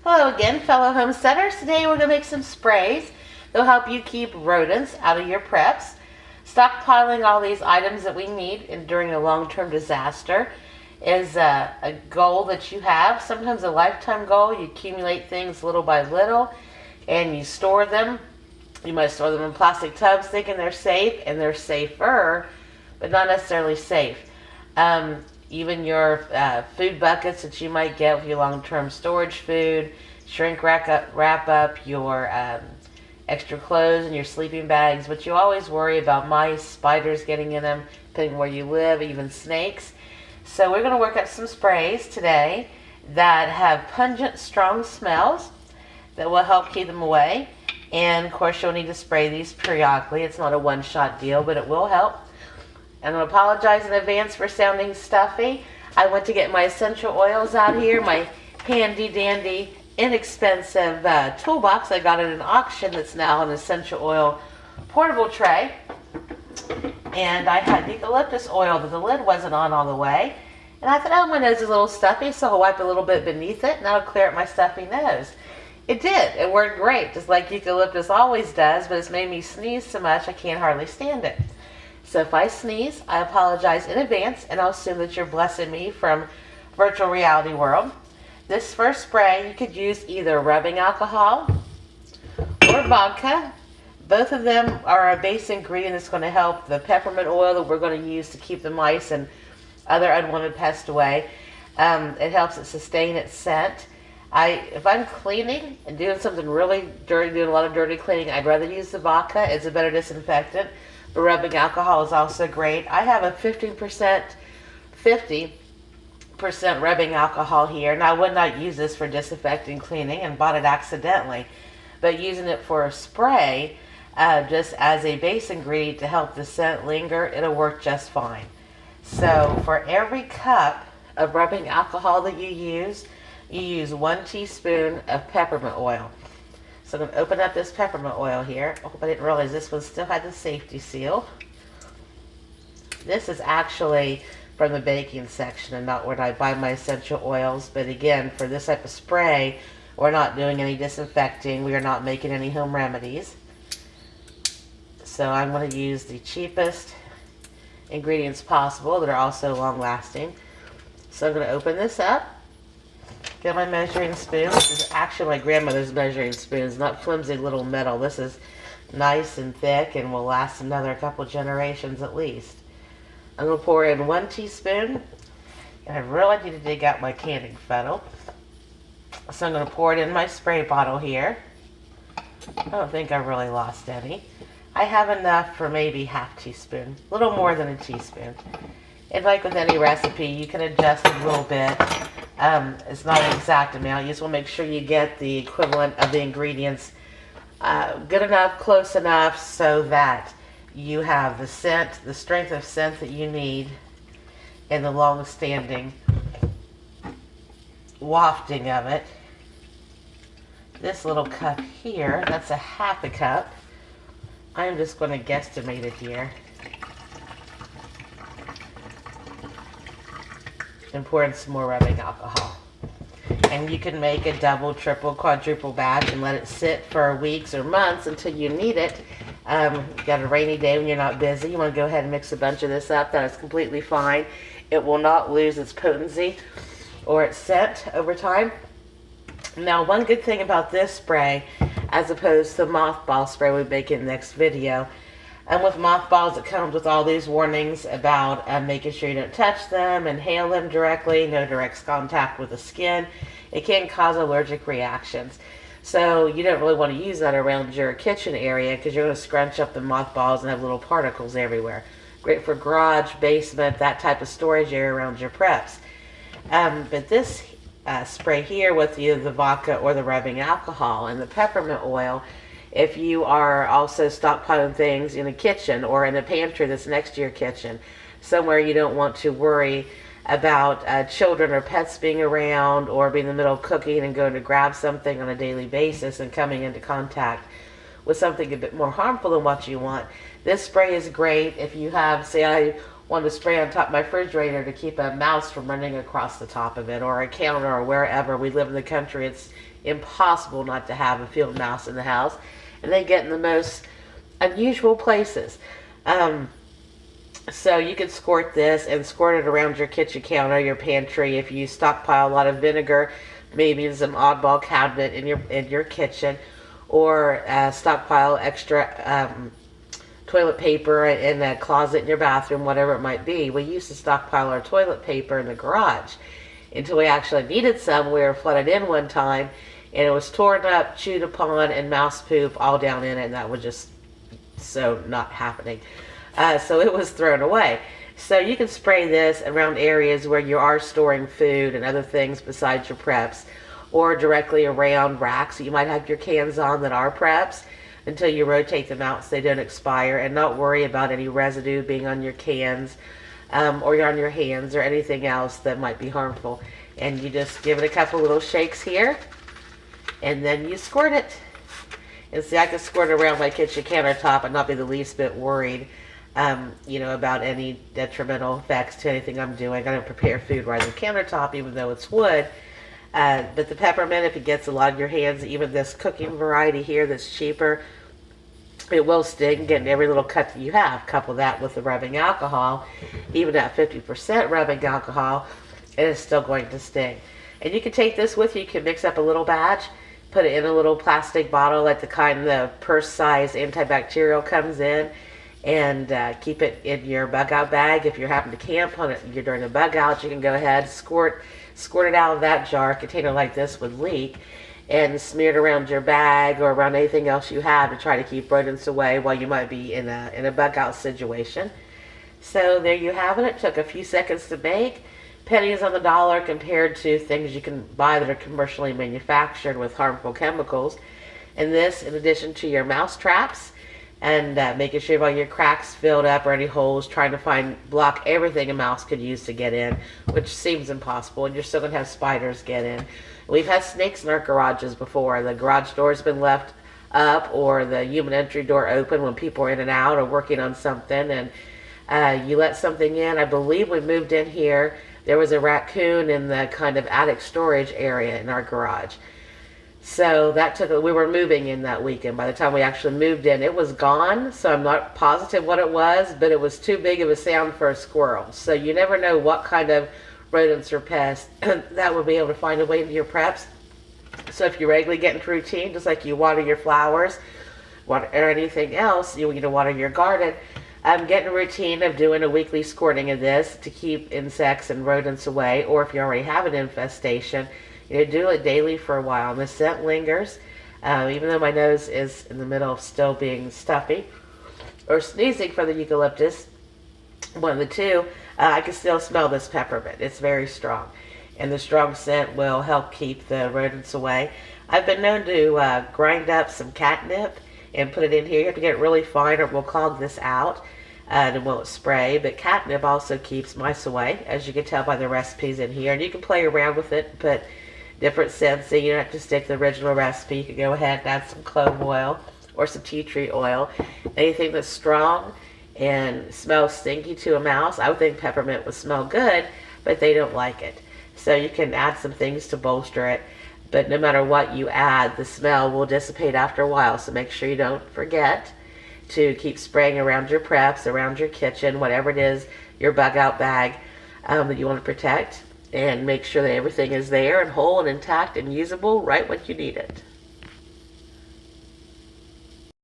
Hello again, fellow homesteaders. Today we're going to make some sprays that will help you keep rodents out of your preps. Stockpiling all these items that we need during a long-term disaster is a goal that you have, sometimes a lifetime goal. You accumulate things little by little and you store them. You might store them in plastic tubs thinking they're safe, and they're safer, but not necessarily safe. Even your food buckets that you might get with your long-term storage food, shrink wrap up your extra clothes and your sleeping bags, but you always worry about mice, spiders getting in them, depending where you live, even snakes. So we're going to work up some sprays today that have pungent, strong smells that will help keep them away. And of course you'll need to spray these periodically. It's not a one-shot deal, but it will help. I'm going to apologize in advance for sounding stuffy. I went to get my essential oils out here, my handy dandy, inexpensive toolbox. I got at an auction that's now an essential oil portable tray. And I had eucalyptus oil, but the lid wasn't on all the way. And I thought, oh, my nose is a little stuffy, so I'll wipe a little bit beneath it and that'll clear up my stuffy nose. It did. It worked great, just like eucalyptus always does, but it's made me sneeze so much I can't hardly stand it. So if I sneeze, I apologize in advance, and I'll assume that you're blessing me from virtual reality world. This first spray, you could use either rubbing alcohol or vodka. Both of them are a base ingredient that's going to help the peppermint oil that we're going to use to keep the mice and other unwanted pests away. It helps it sustain its scent. If I'm cleaning and doing something really dirty, doing a lot of dirty cleaning, I'd rather use the vodka. It's a better disinfectant. But rubbing alcohol is also great. I have a 50% rubbing alcohol here, and I would not use this for disinfecting, cleaning, and bought it accidentally. But using it for a spray, just as a base ingredient to help the scent linger, it'll work just fine. So for every cup of rubbing alcohol that you use 1 teaspoon of peppermint oil. So I'm going to open up this peppermint oil here. Oh, I didn't realize this one still had the safety seal. This is actually from the baking section and not where I buy my essential oils. But again, for this type of spray, we're not doing any disinfecting. We are not making any home remedies. So I'm going to use the cheapest ingredients possible that are also long-lasting. So I'm going to open this up. Get my measuring spoon. This is actually my grandmother's measuring spoons, not flimsy little metal. This is nice and thick and will last another couple generations at least. I'm going to pour in 1 teaspoon. And I really need to dig out my canning funnel. So I'm going to pour it in my spray bottle here. I don't think I really lost any. I have enough for maybe ½ teaspoon, a little more than a teaspoon. And like with any recipe, you can adjust a little bit. It's not an exact amount. You just want to make sure you get the equivalent of the ingredients good enough, close enough, so that you have the scent, the strength of scent that you need, and the long-standing wafting of it. This little cup here, that's a ½ cup. I'm just going to guesstimate it here. And pour in some more rubbing alcohol. And you can make a double, triple, quadruple batch and let it sit for weeks or months until you need it. You got a rainy day when you're not busy. You want to go ahead and mix a bunch of this up. That is completely fine. It will not lose its potency or its scent over time. Now, one good thing about this spray, as opposed to the mothball spray we make in the next video, and with mothballs, it comes with all these warnings about making sure you don't touch them, inhale them directly, no direct contact with the skin. It can cause allergic reactions. So you don't really want to use that around your kitchen area because you're going to scrunch up the mothballs and have little particles everywhere. Great for garage, basement, that type of storage area around your preps. But this spray here with the vodka or the rubbing alcohol and the peppermint oil, if you are also stockpiling things in a kitchen or in a pantry that's next to your kitchen, somewhere you don't want to worry about children or pets being around or being in the middle of cooking and going to grab something on a daily basis and coming into contact with something a bit more harmful than what you want. This spray is great if you have, say I want to spray on top of my refrigerator to keep a mouse from running across the top of it, or a counter, or wherever. We live in the country. It's impossible not to have a field mouse in the house. And they get in the most unusual places. So you can squirt this and squirt it around your kitchen counter, your pantry. If you stockpile a lot of vinegar, maybe in some oddball cabinet in your kitchen, or stockpile extra toilet paper in a closet in your bathroom, whatever it might be. We used to stockpile our toilet paper in the garage until we actually needed some. We were flooded in one time, and it was torn up, chewed upon, and mouse poop all down in it, and that was just so not happening. So it was thrown away. So you can spray this around areas where you are storing food and other things besides your preps, or directly around racks you might have your cans on that are preps, until you rotate them out so they don't expire, and not worry about any residue being on your cans or on your hands or anything else that might be harmful. And you just give it a couple little shakes here, and then you squirt it. And see, I can squirt it around my kitchen countertop and not be the least bit worried about any detrimental effects to anything I'm doing. I don't prepare food right on the countertop, even though it's wood. But the peppermint, if it gets a lot in your hands, even this cooking variety here that's cheaper, it will sting, getting every little cut that you have. Couple that with the rubbing alcohol, even at 50% rubbing alcohol, it is still going to sting. And you can take this with you. You can mix up a little batch, put it in a little plastic bottle, like the kind the purse-size antibacterial comes in, and keep it in your bug out bag. If you're having to camp on it, you're during a bug out, you can go ahead, squirt it out of that jar. A container like this would leak, and smear it around your bag or around anything else you have to try to keep rodents away while you might be in a bug out situation. So there you have it. It took a few seconds to make. Pennies on the dollar compared to things you can buy that are commercially manufactured with harmful chemicals. And this, in addition to your mouse traps, and making sure all your cracks filled up or any holes, trying to block everything a mouse could use to get in, which seems impossible, and you're still going to have spiders get in. We've had snakes in our garages before. The garage door's been left up, or the human entry door open when people are in and out or working on something, and you let something in. I believe we moved in here, there was a raccoon in the kind of attic storage area in our garage. So we were moving in that weekend. By the time we actually moved in, it was gone. So I'm not positive what it was, but it was too big of a sound for a squirrel. So you never know what kind of rodents or pests that would be able to find a way into your preps. So if you're regularly getting into routine, just like you water your flowers or anything else, you need to water your garden, I'm getting a routine of doing a weekly squirting of this to keep insects and rodents away. Or if you already have an infestation, do it daily for a while. And the scent lingers, even though my nose is in the middle of still being stuffy or sneezing from the eucalyptus, one of the two, I can still smell this peppermint. It's very strong, and the strong scent will help keep the rodents away. I've been known to grind up some catnip and put it in here. You have to get it really fine or it will clog this out and it won't spray. But catnip also keeps mice away, as you can tell by the recipes in here. And you can play around with it, put different scents, so you don't have to stick to the original recipe. You can go ahead and add some clove oil or some tea tree oil. Anything that's strong and smells stinky to a mouse, I would think peppermint would smell good, but they don't like it. So you can add some things to bolster it, but no matter what you add, the smell will dissipate after a while. So make sure you don't forget to keep spraying around your preps, around your kitchen, whatever it is, your bug out bag that you want to protect. And make sure that everything is there and whole and intact and usable right when you need it.